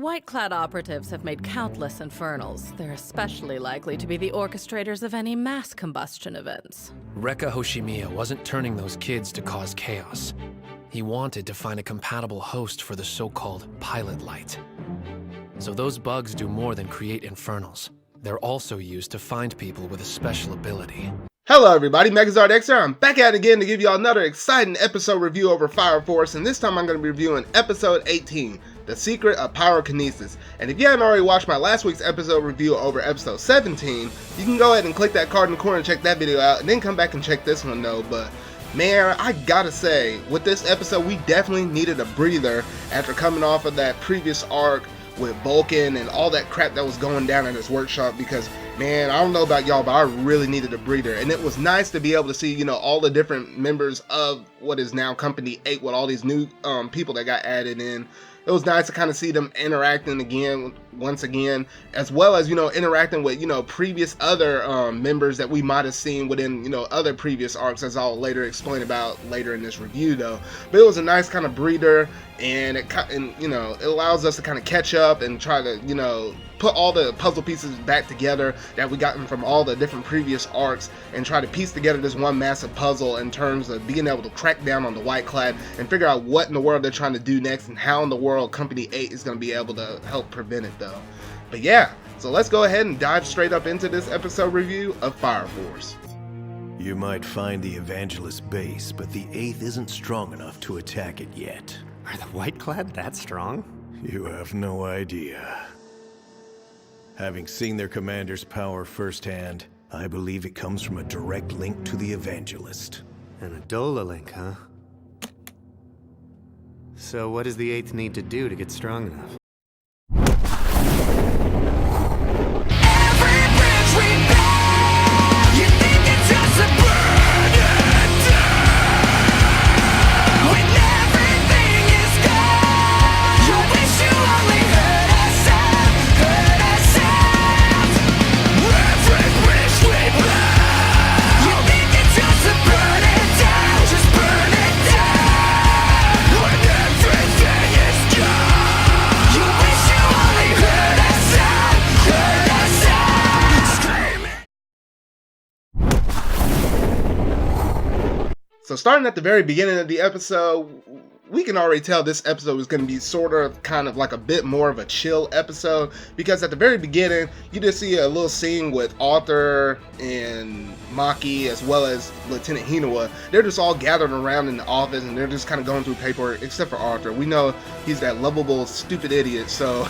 white clad operatives have made countless infernals. They're especially likely to be the orchestrators of any mass combustion events. Rekka Hoshimiya wasn't turning those kids to cause chaos. He wanted to find a compatible host for the so-called pilot light. So those bugs do more than create infernals. They're also used to find people with a special ability. Hello everybody, MegazardXR. I'm back at it again to give y'all another exciting episode review over Fire Force, and this time I'm going to be reviewing episode 18, The Secret of Pyrokinesis. And if you haven't already watched my last week's episode review over episode 17, you can go ahead and click that card in the corner and check that video out, and then come back and check this one though. But man, I gotta say, with this episode we definitely needed a breather after coming off of that previous arc with Vulcan and all that crap that was going down in his workshop, because man, I don't know about y'all, but I really needed a breather. And it was nice to be able to see, you know, all the different members of what is now Company 8 with all these new people that got added in. It was nice to kind of see them interacting again, once again, as well as, you know, interacting with, you know, previous other members that we might have seen within, you know, other previous arcs, as I'll later explain about later in this review though. But it was a nice kind of breather, and you know, it allows us to kind of catch up and try to, you know, put all the puzzle pieces back together that we gotten from all the different previous arcs, and try to piece together this one massive puzzle in terms of being able to crack down on the White Clad and figure out what in the world they're trying to do next, and how in the world Company 8 is going to be able to help prevent it though. But yeah, so let's go ahead and dive straight up into this episode review of Fire Force. You might find the Evangelist base, but the 8th isn't strong enough to attack it yet. Are the White Clad that strong? You have no idea. Having seen their commander's power firsthand, I believe it comes from a direct link to the Evangelist. And a Dola link, huh? So what does the 8th need to do to get strong enough? So starting at the very beginning of the episode, we can already tell this episode is going to be sort of kind of like a bit more of a chill episode, because at the very beginning you just see a little scene with Arthur and Maki as well as Lieutenant Hinawa. They're just all gathered around in the office and they're just kind of going through paperwork, except for Arthur. We know he's that lovable stupid idiot, so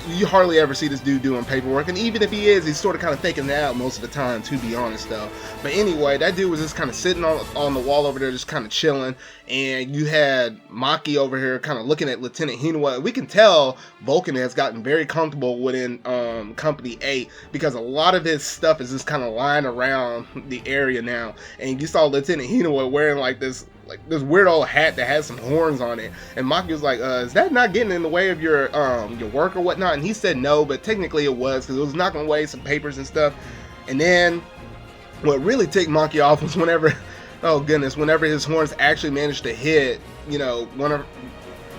you hardly ever see this dude doing paperwork, and even if he is, he's sort of kind of faking it out most of the time, to be honest though. But anyway, that dude was just kind of sitting on the wall over there just kind of chilling, and you had Maki over here kind of looking at Lieutenant Hinawa. We can tell Vulcan has gotten very comfortable within Company 8, because a lot of his stuff is just kind of lying around the area now, and you saw Lieutenant Hinawa wearing like this weird old hat that has some horns on it, and Maki was like, is that not getting in the way of your work or whatnot? And he said no, but technically it was, because it was knocking away some papers and stuff. And then what really ticked Maki off was whenever his horns actually managed to hit, you know,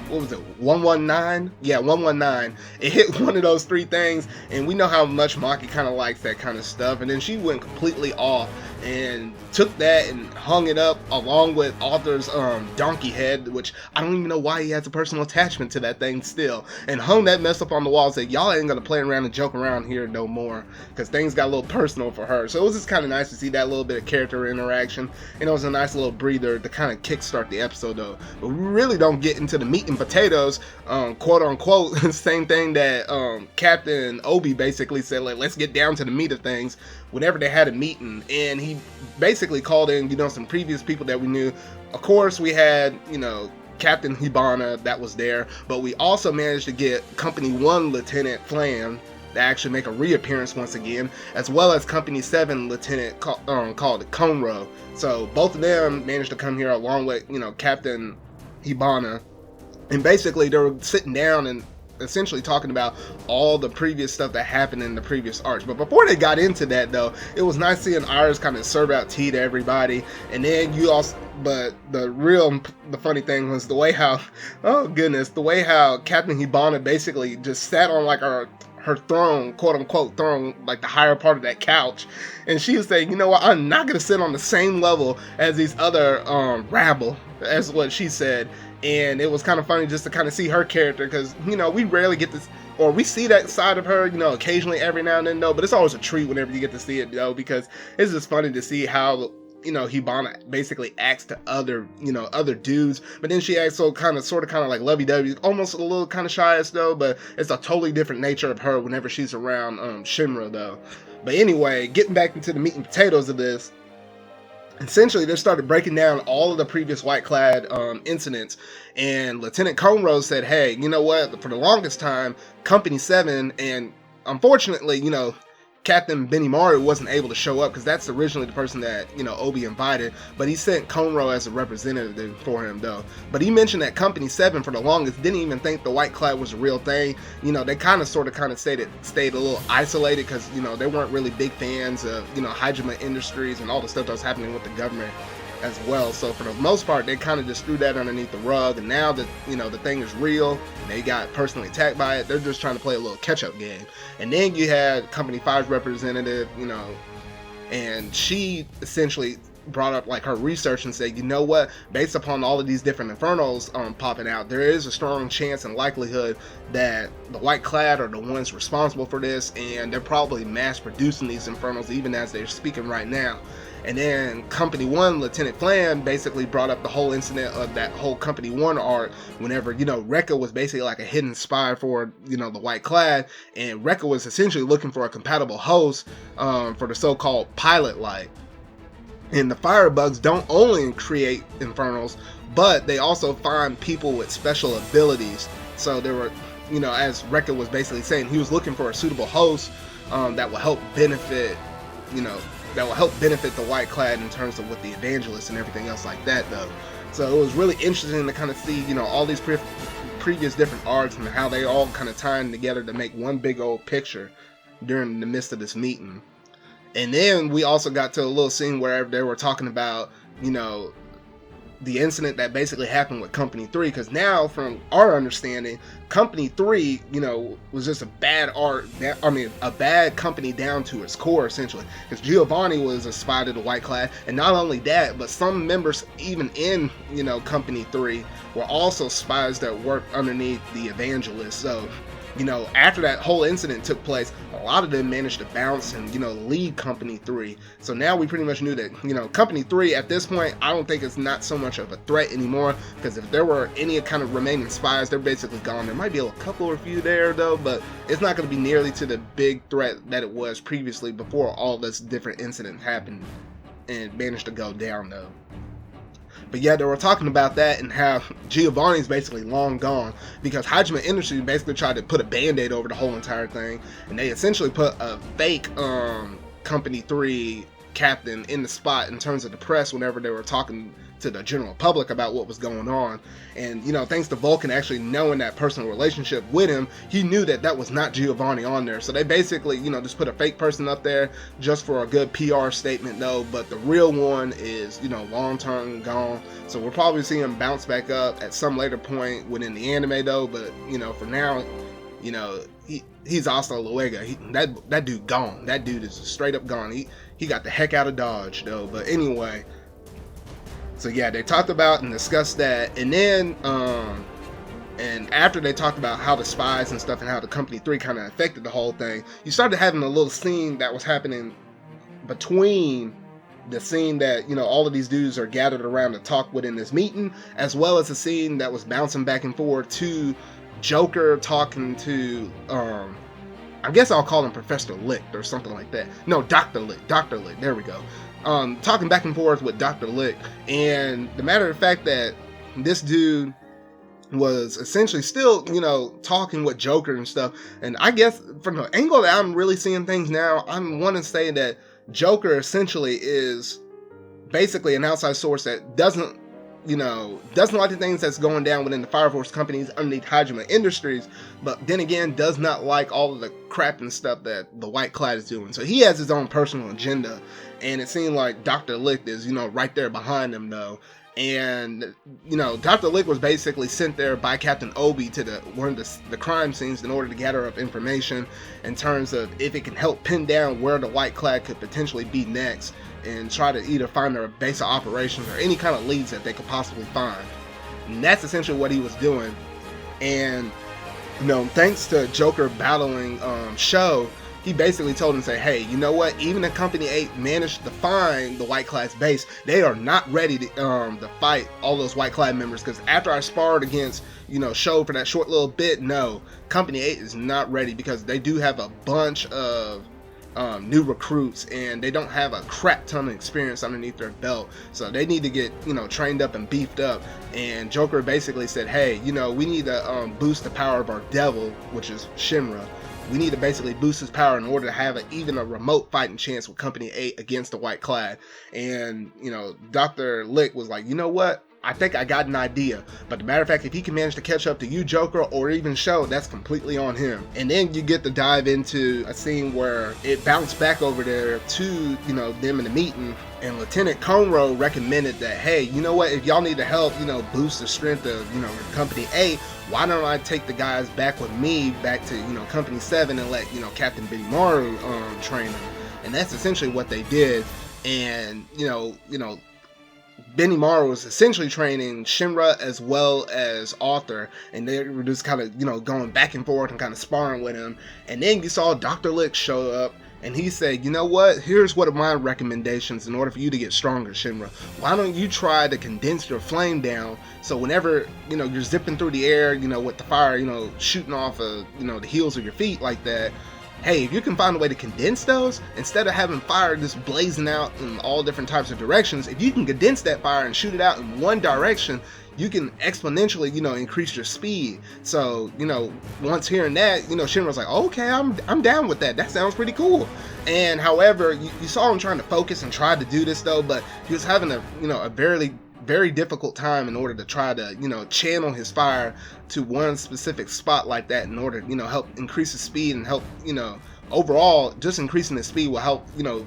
what was it, 119? Yeah, 119. It hit one of those three things, and we know how much Maki kind of likes that kind of stuff. And then she went completely off and took that and hung it up along with Arthur's donkey head, which I don't even know why he has a personal attachment to that thing still, and hung that mess up on the wall and said, y'all ain't gonna play around and joke around here no more, because things got a little personal for her. So it was just kind of nice to see that little bit of character interaction, and it was a nice little breather to kind of kickstart the episode though. But we really don't get into the meat and potatoes, quote unquote. Same thing that Captain Obi basically said, like, let's get down to the meat of things, whenever they had a meeting. And he basically called in, you know, some previous people that we knew. Of course, we had, you know, Captain Hibana that was there, but we also managed to get Company 1 Lieutenant Flam to actually make a reappearance once again, as well as Company 7 Lieutenant called Conro. So both of them managed to come here along with, you know, Captain Hibana, and basically they were sitting down and essentially talking about all the previous stuff that happened in the previous arcs. But before they got into that though, it was nice seeing Iris kind of serve out tea to everybody, and then you also But the funny thing was the way how, oh goodness, the way how Captain Hibana basically just sat on like her throne, quote unquote throne, like the higher part of that couch, and she was saying, you know what, I'm not gonna sit on the same level as these other rabble, as what she said. And it was kind of funny just to kind of see her character, because you know we rarely get this, or we see that side of her, you know, occasionally every now and then though, but it's always a treat whenever you get to see it though, because it's just funny to see how, you know, Hibana basically acts to other dudes, but then she acts so kind of like lovey-dovey, almost a little kind of shy as though, but it's a totally different nature of her whenever she's around Shinra though. But anyway, getting back into the meat and potatoes of this, essentially they started breaking down all of the previous White Clad incidents, and Lieutenant Conrose said, hey, you know what, for the longest time, Company 7, and unfortunately, you know, Captain Benimaru wasn't able to show up because that's originally the person that, you know, Obi invited, but he sent Conroe as a representative for him though. But he mentioned that Company 7 for the longest didn't even think the White Clad was a real thing. You know, they kind of stayed a little isolated because, you know, they weren't really big fans of, you know, Hajime Industries and all the stuff that was happening with the government as well. So for the most part, they kind of just threw that underneath the rug, and now that, you know, the thing is real, they got personally attacked by it, they're just trying to play a little catch-up game. And then you had Company 5's representative, you know, and she essentially brought up like her research and said, you know what, based upon all of these different infernals popping out, there is a strong chance and likelihood that the White Clad are the ones responsible for this, and they're probably mass producing these infernals even as they're speaking right now. And then Company 1, Lieutenant Flan, basically brought up the whole incident of that whole Company 1 arc whenever, you know, Rekka was basically like a hidden spy for, you know, the White Clad, and Rekka was essentially looking for a compatible host for the so-called pilot light. And the firebugs don't only create infernals, but they also find people with special abilities. So there were, you know, as Rekka was basically saying, he was looking for a suitable host that will help benefit, you know, that will help benefit the White Clad in terms of with the evangelists and everything else like that though. So it was really interesting to kind of see, you know, all these previous different arcs and how they all kind of tying together to make one big old picture during the midst of this meeting. And then we also got to a little scene where they were talking about, you know, the incident that basically happened with Company 3, because now from our understanding, Company 3, you know, was just a bad a bad company down to its core essentially, because Giovanni was a spy to the White Clad, and not only that, but some members even in, you know, Company 3 were also spies that worked underneath the evangelists. So, you know, after that whole incident took place, a lot of them managed to bounce and, you know, lead Company 3. So now we pretty much knew that, you know, Company 3 at this point, I don't think it's not so much of a threat anymore, because if there were any kind of remaining spies, they're basically gone. There might be a couple or few there though, but it's not going to be nearly to the big threat that it was previously before all this different incident happened and managed to go down though. But yeah, they were talking about that and how Giovanni's basically long gone, because Hajime Industries basically tried to put a band-aid over the whole entire thing, and they essentially put a fake Company 3 captain in the spot in terms of the press whenever they were talking to the general public about what was going on. And, you know, thanks to Vulcan actually knowing that personal relationship with him, he knew that that was not Giovanni on there. So they basically, you know, just put a fake person up there just for a good PR statement though, but the real one is, you know, long term gone. So we'll probably see him bounce back up at some later point within the anime though, but, you know, for now, you know, he's hasta luego. That dude gone. That dude is straight up gone. He got the heck out of Dodge though. But anyway, so yeah, they talked about and discussed that, and then and after they talked about how the spies and stuff and how the Company 3 kind of affected the whole thing, you started having a little scene that was happening between the scene that, you know, all of these dudes are gathered around to talk within this meeting, as well as a scene that was bouncing back and forth to Joker talking to I guess I'll call him Professor Licht or something like that. No, Dr. Licht, there we go. Talking back and forth with Dr. Licht, and the matter of fact that this dude was essentially still, you know, talking with Joker and stuff. And I guess from the angle that I'm really seeing things now, I'm wanting to say that Joker essentially is basically an outside source that doesn't like the things that's going down within the Fire Force companies underneath Hajime Industries, but then again does not like all of the crap and stuff that the White Clad is doing. So he has his own personal agenda, and it seemed like Dr. Licht is, you know, right there behind him though. And, you know, Dr. Lick was basically sent there by Captain Obi to one of the crime scenes in order to gather up information in terms of if it can help pin down where the White Clad could potentially be next, and try to either find their base of operations or any kind of leads that they could possibly find. And that's essentially what he was doing. And, you know, thanks to Joker battling Sho, he basically told him, say, hey, you know what, even if Company 8 managed to find the White Clad's base, they are not ready to fight all those White Clad members, because after I sparred against, you know, Sho for that short little bit, no, Company 8 is not ready, because they do have a bunch of new recruits, and they don't have a crap ton of experience underneath their belt, so they need to get, you know, trained up and beefed up. And Joker basically said, hey, you know, we need to boost the power of our devil, which is Shinra. We need to basically boost his power in order to have even a remote fighting chance with Company 8 against the White Clad. And, you know, Dr. Lick was like, you know what? I think I got an idea. But the matter of fact, if he can manage to catch up to you, Joker, or even Sho, that's completely on him. And then you get to dive into a scene where it bounced back over there to, you know, them in the meeting. And Lieutenant Conroe recommended that, hey, you know what, if y'all need to help, you know, boost the strength of, you know, Company 8, why don't I take the guys back with me back to, you know, Company 7 and let, you know, Captain Benimaru train them. And that's essentially what they did. And, you know, Benimaru was essentially training Shinra as well as Arthur, and they were just kind of, you know, going back and forth and kind of sparring with him. And then you saw Dr. Lick show up, and he said, you know what, here's one of my recommendations in order for you to get stronger, Shinra. Why don't you try to condense your flame down, so whenever, you know, you're zipping through the air, you know, with the fire, you know, shooting off of, you know, the heels of your feet like that, hey, if you can find a way to condense those, instead of having fire just blazing out in all different types of directions, if you can condense that fire and shoot it out in one direction, you can exponentially, you know, increase your speed. So, you know, once hearing that, you know, Shinra's like, okay, I'm down with that. That sounds pretty cool. And however, you saw him trying to focus and try to do this though, but he was having a, you know, a very difficult time in order to try to, you know, channel his fire to one specific spot like that in order, you know, help increase his speed and help, you know, overall just increasing his speed will help, you know,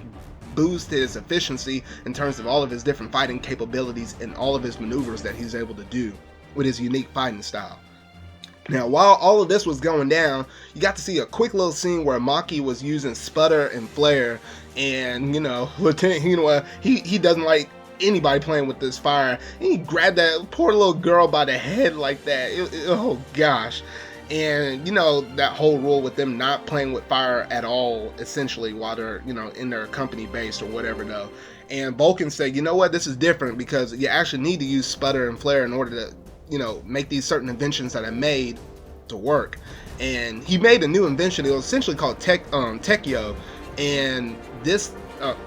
boost his efficiency in terms of all of his different fighting capabilities and all of his maneuvers that he's able to do with his unique fighting style. Now, while all of this was going down, you got to see a quick little scene where Maki was using sputter and flare, and, you know, Lieutenant Hinua, he doesn't like anybody playing with this fire, and he grabbed that poor little girl by the head like that. Oh gosh. And, you know, that whole rule with them not playing with fire at all, essentially, while they're, you know, in their company base or whatever, though. And Vulcan said, you know what, this is different, because you actually need to use sputter and flare in order to, you know, make these certain inventions that I made to work. And he made a new invention. It was essentially called Tekyo, and this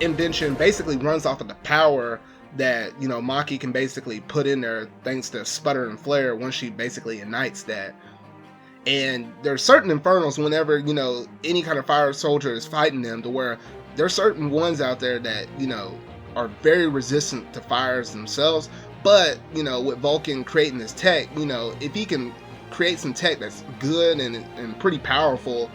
invention basically runs off of the power that, you know, Maki can basically put in there thanks to sputter and flare once she basically ignites that. And there's certain infernals whenever, you know, any kind of fire soldier is fighting them, to where there's certain ones out there that, you know, are very resistant to fires themselves. But, you know, with Vulcan creating this tech, you know, if he can create some tech that's good and pretty powerful,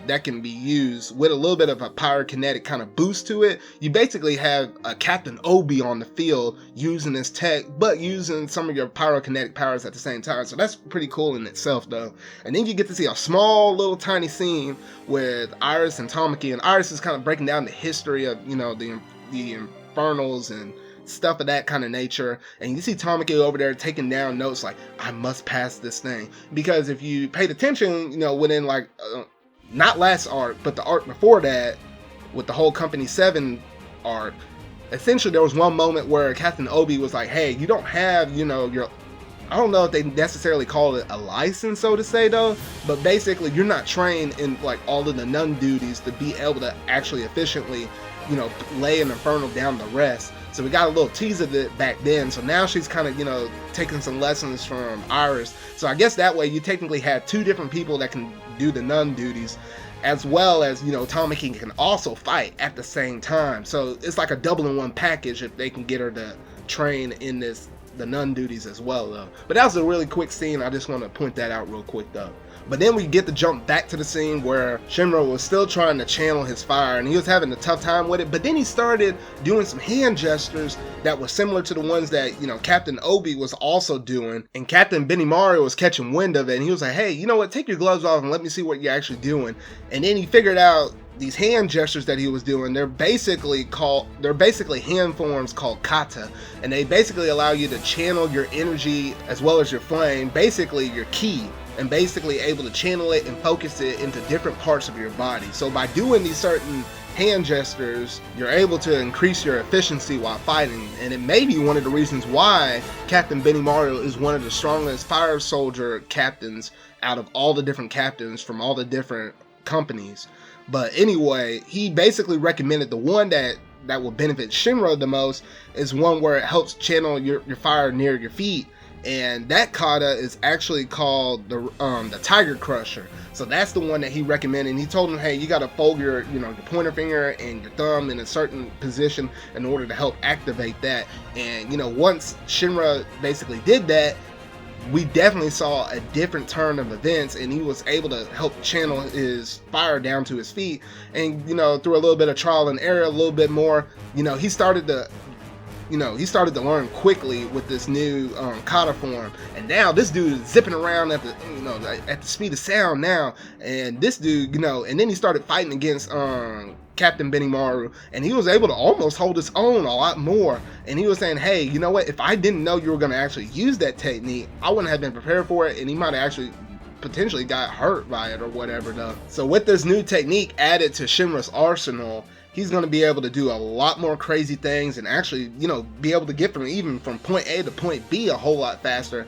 that can be used with a little bit of a pyrokinetic kind of boost to it, you basically have a Captain Obi on the field using this tech, but using some of your pyrokinetic powers at the same time. So that's pretty cool in itself, though. And then you get to see a small little tiny scene with Iris and Tamaki, and Iris is kind of breaking down the history of, you know, the Infernals and stuff of that kind of nature. And you see Tamaki over there taking down notes like, I must pass this thing. Because if you paid attention, you know, within like not last arc, but the arc before that, with the whole Company 7 arc, essentially there was one moment where Captain Obi was like, hey, you don't have, you know, your, I don't know if they necessarily call it a license, so to say, though, but basically you're not trained in like all of the nun duties to be able to actually efficiently, you know, lay an infernal down the rest. So we got a little tease of it back then. So now she's kind of, you know, taking some lessons from Iris. So I guess that way you technically have two different people that can do the nun duties, as well as, you know, Tamaki can also fight at the same time. So it's like a double in one package if they can get her to train in the nun duties as well, though. But that was a really quick scene. I just want to point that out real quick, though. But then we get to jump back to the scene where Shinra was still trying to channel his fire, and he was having a tough time with it. But then he started doing some hand gestures that were similar to the ones that, you know, Captain Obi was also doing. And Captain Benimaru was catching wind of it, and he was like, hey, you know what, take your gloves off and let me see what you're actually doing. And then he figured out these hand gestures that he was doing, they're basically hand forms called kata, and they basically allow you to channel your energy as well as your flame, basically your ki, and basically able to channel it and focus it into different parts of your body. So by doing these certain hand gestures, you're able to increase your efficiency while fighting, and it may be one of the reasons why Captain Benimaru is one of the strongest fire soldier captains out of all the different captains from all the different companies. But anyway, he basically recommended the one that will benefit Shinra the most is one where it helps channel your fire near your feet, and that kata is actually called the Tiger Crusher. So that's the one that he recommended. And he told him, hey, you got to fold your pointer finger and your thumb in a certain position in order to help activate that. And once Shinra basically did that, we definitely saw a different turn of events, and he was able to help channel his fire down to his feet. And through a little bit of trial and error, a little bit more, he started to learn quickly with this new kata form. And now this dude is zipping around at the speed of sound now. And this dude, and then he started fighting against Captain Benimaru, and he was able to almost hold his own a lot more. And he was saying, hey, you know what, if I didn't know you were going to actually use that technique, I wouldn't have been prepared for it, and he might have actually potentially got hurt by it or whatever though. So with this new technique added to Shinra's arsenal, he's going to be able to do a lot more crazy things and actually, be able to get from point A to point B a whole lot faster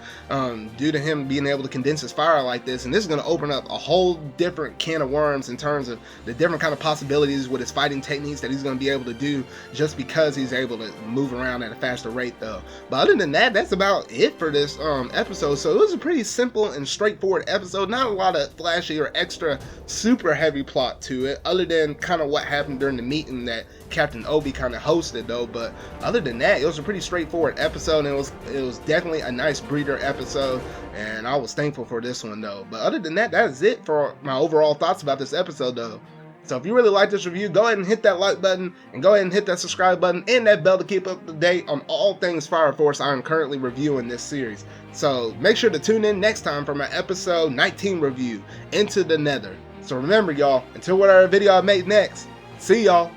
due to him being able to condense his fire like this. And this is going to open up a whole different can of worms in terms of the different kind of possibilities with his fighting techniques that he's going to be able to do just because he's able to move around at a faster rate though. But other than that, that's about it for this episode. So it was a pretty simple and straightforward episode. Not a lot of flashy or extra super heavy plot to it, other than kind of what happened during the meeting that Captain Obi kind of hosted though. But other than that, it was a pretty straightforward episode, and it was definitely a nice breather episode, and I was thankful for this one though. But other than that, that is it for my overall thoughts about this episode though. So if you really like this review, go ahead and hit that like button, and go ahead and hit that subscribe button and that bell to keep up to date on all things Fire Force I am currently reviewing this series. So make sure to tune in next time for my episode 19 review, Into the Nether. So remember y'all, until whatever video I make next, see y'all.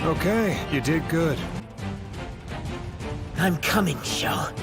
Okay, you did good. I'm coming, Shell.